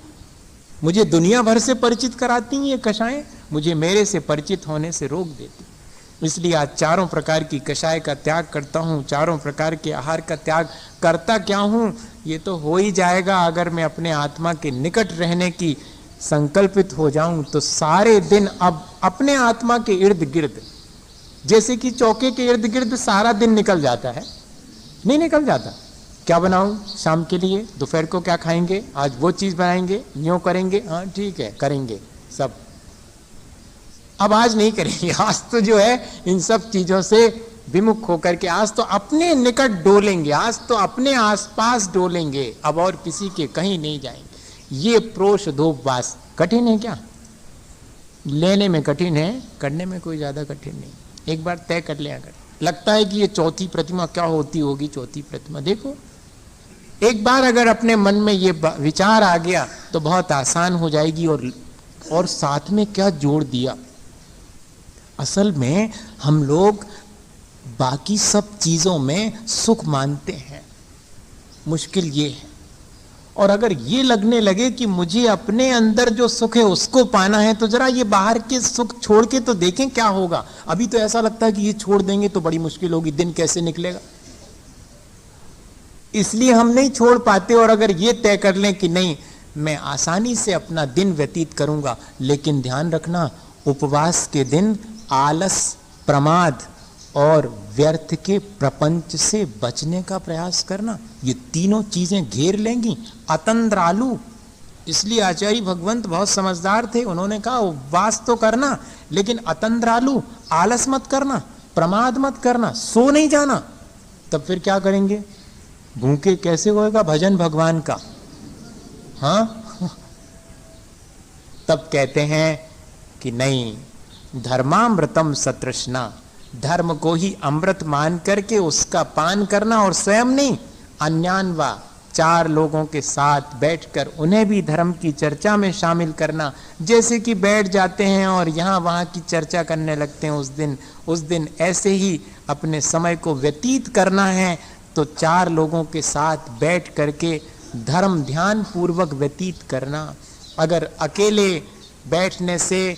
मुझे दुनिया भर से परिचित कराती हैं ये कषायें, मुझे मेरे से परिचित होने से रोक देती। इसलिए आज चारों प्रकार की कषाय का त्याग करता हूँ, चारों प्रकार के आहार का त्याग करता क्या हूँ, ये तो हो ही जाएगा अगर मैं अपने आत्मा के निकट रहने की संकल्पित हो जाऊं। तो सारे दिन अब अपने आत्मा के इर्द गिर्द, जैसे कि चौके के इर्द गिर्द सारा दिन निकल जाता है, नहीं निकल जाता। क्या बनाऊं शाम के लिए, दोपहर को क्या खाएंगे, आज वो चीज बनाएंगे, यूं करेंगे, हाँ ठीक है करेंगे सब। अब आज नहीं करेंगे, आज तो जो है इन सब चीजों से विमुख होकर के आज तो अपने निकट डोलेंगे, आज तो अपने आसपास डोलेंगे, अब और किसी के कहीं नहीं जाएंगे। ये प्रोषधोपवास कठिन है क्या? लेने में कठिन है, करने में कोई ज्यादा कठिन नहीं। एक बार तय कर लिया कर। लगता है कि ये चौथी प्रतिमा क्या होती होगी, चौथी प्रतिमा देखो, एक बार अगर अपने मन में ये विचार आ गया तो बहुत आसान हो जाएगी। और साथ में क्या जोड़ दिया, असल में हम लोग बाकी सब चीजों में सुख मानते हैं, मुश्किल ये है। और अगर ये लगने लगे कि मुझे अपने अंदर जो सुख है उसको पाना है, तो जरा ये बाहर के सुख छोड़ के तो देखें क्या होगा। अभी तो ऐसा लगता है कि ये छोड़ देंगे तो बड़ी मुश्किल होगी, दिन कैसे निकलेगा, इसलिए हम नहीं छोड़ पाते। और अगर ये तय कर लें कि नहीं मैं आसानी से अपना दिन व्यतीत करूंगा, लेकिन ध्यान रखना उपवास के दिन आलस, प्रमाद और व्यर्थ के प्रपंच से बचने का प्रयास करना, ये तीनों चीजें घेर लेंगी। अतंद्रालु, इसलिए आचार्य भगवंत बहुत समझदार थे, उन्होंने कहा उपवास तो करना लेकिन अतंद्रालु, आलस मत करना, प्रमाद मत करना, सो नहीं जाना। तब फिर क्या करेंगे, भूखे कैसे होएगा भजन भगवान का, हाँ। तब कहते हैं कि नहीं, धर्मामृतम सतृष्णा, धर्म को ही अमृत मान करके उसका पान करना, और स्वयं नहीं अन्यान्वा, चार लोगों के साथ बैठकर उन्हें भी धर्म की चर्चा में शामिल करना। जैसे कि बैठ जाते हैं और यहाँ वहाँ की चर्चा करने लगते हैं, उस दिन ऐसे ही अपने समय को व्यतीत करना है तो चार लोगों के साथ बैठ करके धर्म ध्यान पूर्वक व्यतीत करना। अगर अकेले बैठने से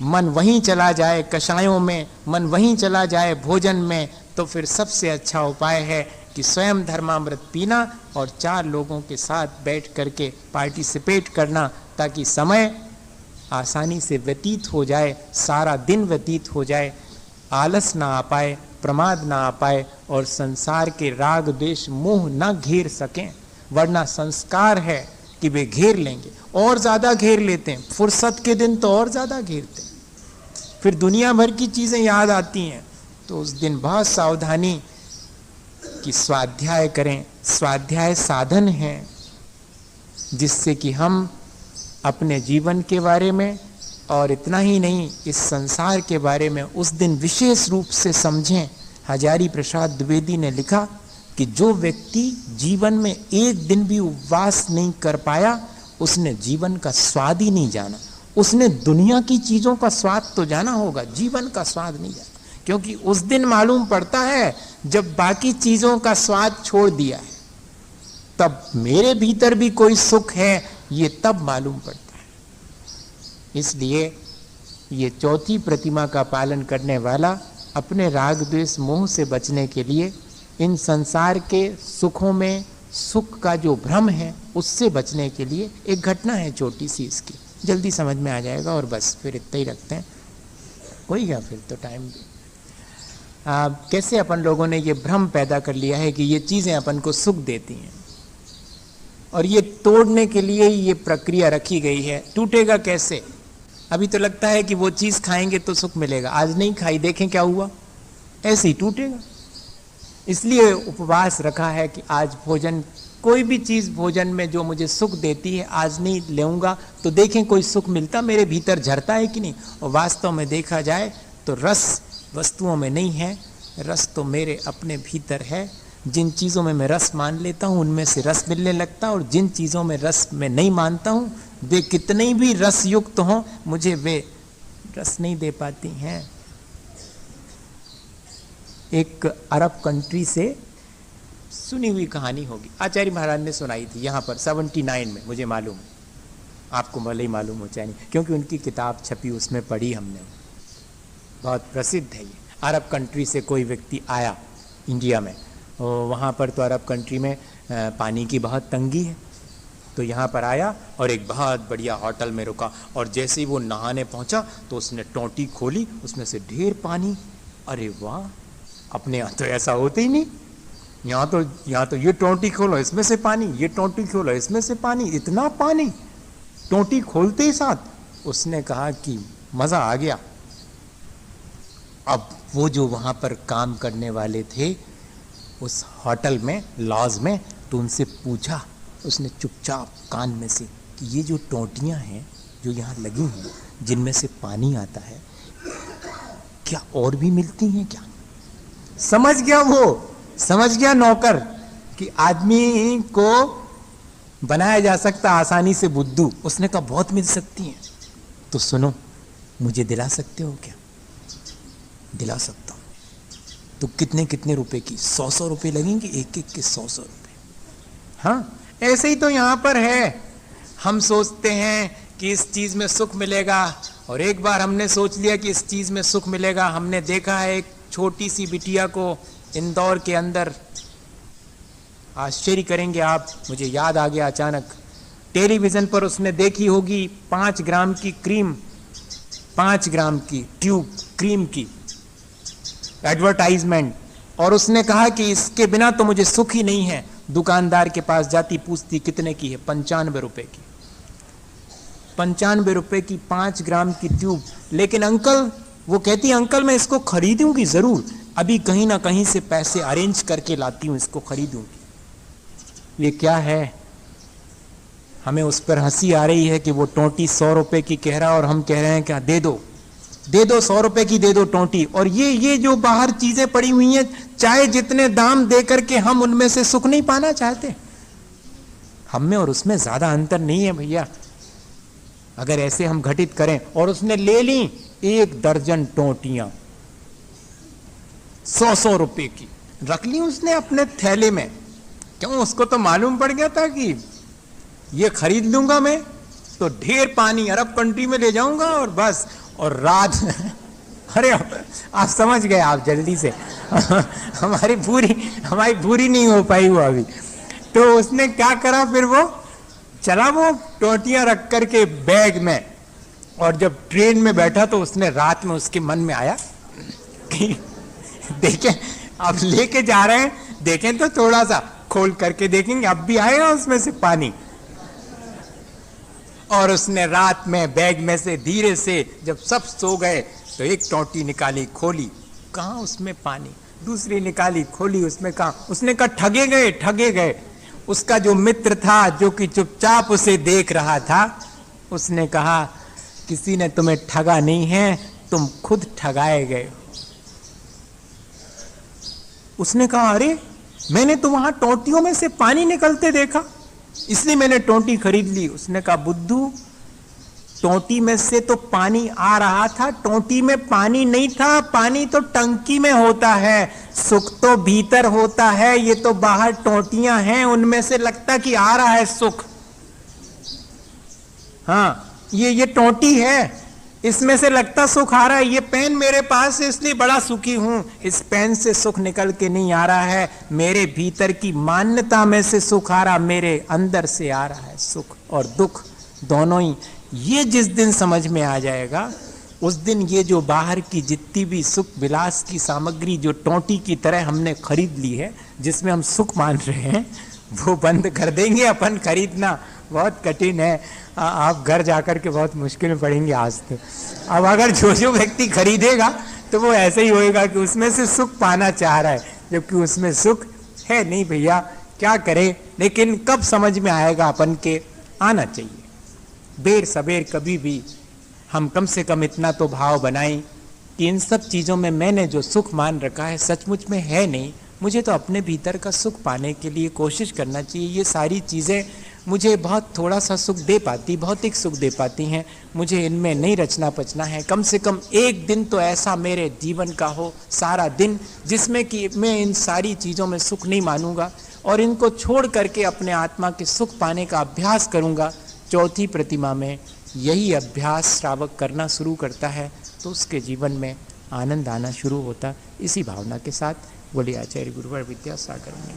मन वहीं चला जाए, कषायों में मन वहीं चला जाए, भोजन में, तो फिर सबसे अच्छा उपाय है कि स्वयं धर्मामृत पीना और चार लोगों के साथ बैठ करके पार्टिसिपेट करना, ताकि समय आसानी से व्यतीत हो जाए, सारा दिन व्यतीत हो जाए, आलस ना आ पाए, प्रमाद ना आ पाए और संसार के राग द्वेष मोह ना घेर सकें। वरना संस्कार है कि वे घेर लेंगे, और ज्यादा घेर लेते हैं, फुर्सत के दिन तो और ज्यादा घेरते हैं, फिर दुनिया भर की चीजें याद आती हैं। तो उस दिन बहुत सावधानी कि स्वाध्याय करें। स्वाध्याय साधन है जिससे कि हम अपने जीवन के बारे में और इतना ही नहीं इस संसार के बारे में उस दिन विशेष रूप से समझें। हजारी प्रसाद द्विवेदी ने लिखा कि जो व्यक्ति जीवन में एक दिन भी उपवास नहीं कर पाया, उसने जीवन का स्वाद ही नहीं जाना। उसने दुनिया की चीजों का स्वाद तो जाना होगा, जीवन का स्वाद नहीं जाना, क्योंकि उस दिन मालूम पड़ता है जब बाकी चीजों का स्वाद छोड़ दिया है, तब मेरे भीतर भी कोई सुख है, ये तब मालूम पड़ता है। इसलिए ये चौथी प्रतिमा का पालन करने वाला अपने राग द्वेष मोह से बचने के लिए, इन संसार के सुखों में सुख का जो भ्रम है उससे बचने के लिए एक घटना है छोटी सी, इसकी जल्दी समझ में आ जाएगा और बस फिर इतना ही रखते हैं। कोई क्या फिर तो टाइम कैसे अपन लोगों ने ये भ्रम पैदा कर लिया है कि ये चीजें अपन को सुख देती हैं, और ये तोड़ने के लिए ये प्रक्रिया रखी गई है। टूटेगा कैसे? अभी तो लगता है कि वो चीज खाएंगे तो सुख मिलेगा, आज नहीं खाई देखें क्या हुआ, ऐसे ही टूटेगा। इसलिए उपवास रखा है कि आज भोजन, कोई भी चीज भोजन में जो मुझे सुख देती है आज नहीं लेऊंगा, तो देखें कोई सुख मिलता मेरे भीतर झरता है कि नहीं। और वास्तव में देखा जाए तो रस वस्तुओं में नहीं है, रस तो मेरे अपने भीतर है। जिन चीज़ों में मैं रस मान लेता हूँ उनमें से रस मिलने लगता है, और जिन चीज़ों में रस मैं नहीं मानता हूँ वे कितने भी रस युक्त हों, मुझे वे रस नहीं दे पाती हैं। एक अरब कंट्री से सुनी हुई कहानी होगी, आचार्य महाराज ने सुनाई थी यहाँ पर 79 में, मुझे मालूम है। आपको भले ही मालूम हो चाहे नहीं, क्योंकि उनकी किताब छपी, उसमें पढ़ी हमने, बहुत प्रसिद्ध है ये। अरब कंट्री से कोई व्यक्ति आया इंडिया में, वहाँ पर तो अरब कंट्री में पानी की बहुत तंगी है, तो यहाँ पर आया और एक बहुत बढ़िया होटल में रुका, और जैसे ही वो नहाने पहुँचा तो उसने टोंटी खोली, उसमें से ढेर पानी। अरे वाह, अपने यहाँ तो ऐसा होता ही नहीं, यहाँ तो ये टोंटी खोलो इसमें से पानी, ये टोंटी खोलो इसमें से पानी, इतना पानी। टोंटी खोलते ही साथ उसने कहा कि मज़ा आ गया। अब वो जो वहाँ पर काम करने वाले थे उस होटल में, लॉज में, तो उनसे पूछा, उसने चुपचाप कान में से कि ये जो टोंटियाँ हैं जो यहाँ लगी हैं जिनमें से पानी आता है, क्या और भी मिलती हैं क्या? समझ गया वो, समझ गया नौकर कि आदमी को बनाया जा सकता आसानी से बुद्धू। उसने कहा बहुत मिल सकती हैं। तो सुनो, मुझे दिला सकते हो क्या? दिला सकता हूँ। तो कितने कितने रुपए की? 100 रुपए लगेंगे, एक एक के 100 रुपए। हाँ, ऐसे ही तो यहाँ पर है। हम सोचते हैं कि इस चीज में सुख मिलेगा, और एक बार हमने सोच लिया कि इस चीज में सुख मिलेगा। हमने देखा है एक छोटी सी बिटिया को इंदौर के अंदर, आश्चर्य करेंगे आप, मुझे याद आ गया अचानक, टेलीविजन पर उसने देखी होगी 5 ग्राम की क्रीम, 5 ग्राम की ट्यूब क्रीम की एडवर्टाइजमेंट, और उसने कहा कि इसके बिना तो मुझे सुख ही नहीं है। दुकानदार के पास जाती, पूछती कितने की है? 95 रुपए की। 95 रुपए की 5 ग्राम की ट्यूब। लेकिन अंकल, वो कहती है अंकल मैं इसको खरीदूंगी जरूर, अभी कहीं ना कहीं से पैसे अरेंज करके लाती हूं, इसको खरीदूंगी। ये क्या है? हमें उस पर हंसी आ रही है कि वो टोंटी 100 रुपए की कह रहा है, और हम कह रहे हैं क्या, दे दो 100 रुपए की दे दो टोंटी। और ये जो बाहर चीजें पड़ी हुई हैं, चाहे जितने दाम दे करके हम उनमें से सुख नहीं पाना चाहते। हम में और उसमें ज्यादा अंतर नहीं है भैया। अगर ऐसे हम घटित करें, और उसने ले ली 1 दर्जन टोंटियां 100 रुपए की, रख ली उसने अपने थैले में। क्यों? उसको तो मालूम पड़ गया था कि ये खरीद लूंगा मैं तो ढेर पानी अरब कंट्री में ले जाऊंगा, और बस, और रात अरे आप समझ गए, आप जल्दी से हमारी पूरी नहीं हो पाई वो अभी। तो उसने क्या करा, फिर वो चला वो टोंटियां रख करके बैग में, और जब ट्रेन में बैठा तो उसने रात में उसके मन में आया कि देखें अब लेके जा रहे हैं, देखें तो थोड़ा सा खोल करके देखेंगे, अब भी आएगा उसमें से पानी। और उसने रात में बैग में से धीरे से, जब सब सो गए, तो एक टोंटी निकाली, खोली, कहाँ उसमें पानी। दूसरी निकाली, खोली, उसमें कहाँ। उसने कहा ठगे गए। उसका जो मित्र था, जो कि चुपचाप उसे देख रहा था, उसने कहा किसी ने तुम्हें ठगा नहीं है, तुम खुद ठगाए गए। उसने कहा अरे, मैंने तो वहां टोंटियों में से पानी निकलते देखा, इसलिए मैंने टोंटी खरीद ली। उसने कहा बुद्धू, टोंटी में से तो पानी आ रहा था, टोंटी में पानी नहीं था, पानी तो टंकी में होता है, सुख तो भीतर होता है, ये तो बाहर टोंटियां हैं, उनमें से लगता कि आ रहा है सुख। हाँ, ये टोंटी है, इसमें से लगता सुख आ रहा है। ये पेन मेरे पास है इसलिए बड़ा सुखी हूं, इस पेन से सुख निकल के नहीं आ रहा है, मेरे भीतर की मान्यता में से सुख आ रहा, मेरे अंदर से आ रहा है सुख और दुख दोनों ही। ये जिस दिन समझ में आ जाएगा, उस दिन ये जो बाहर की जितनी भी सुख विलास की सामग्री जो टोंटी की तरह हमने खरीद ली है, जिसमें हम सुख मान रहे हैं, वो बंद कर देंगे अपन खरीदना। बहुत कठिन है, आप घर जाकर के बहुत मुश्किल में पड़ेंगे आज तो। अब अगर जो व्यक्ति खरीदेगा तो वो ऐसे ही होएगा कि उसमें से सुख पाना चाह रहा है, जबकि उसमें सुख है नहीं भैया, क्या करें। लेकिन कब समझ में आएगा अपन के, आना चाहिए देर सबेर कभी भी। हम कम से कम इतना तो भाव बनाएं कि इन सब चीज़ों में मैंने जो सुख मान रखा है सचमुच में है नहीं, मुझे तो अपने भीतर का सुख पाने के लिए कोशिश करना चाहिए। ये सारी चीज़ें मुझे बहुत थोड़ा सा सुख दे पाती, भौतिक सुख दे पाती हैं, मुझे इनमें नहीं रचना पचना है। कम से कम एक दिन तो ऐसा मेरे जीवन का हो, सारा दिन, जिसमें कि मैं इन सारी चीज़ों में सुख नहीं मानूंगा और इनको छोड़ करके अपने आत्मा के सुख पाने का अभ्यास करूंगा। चौथी प्रतिमा में यही अभ्यास श्रावक करना शुरू करता है तो उसके जीवन में आनंद आना शुरू होता। इसी भावना के साथ बोलिए आचार्य गुरुवर विद्यासागर में।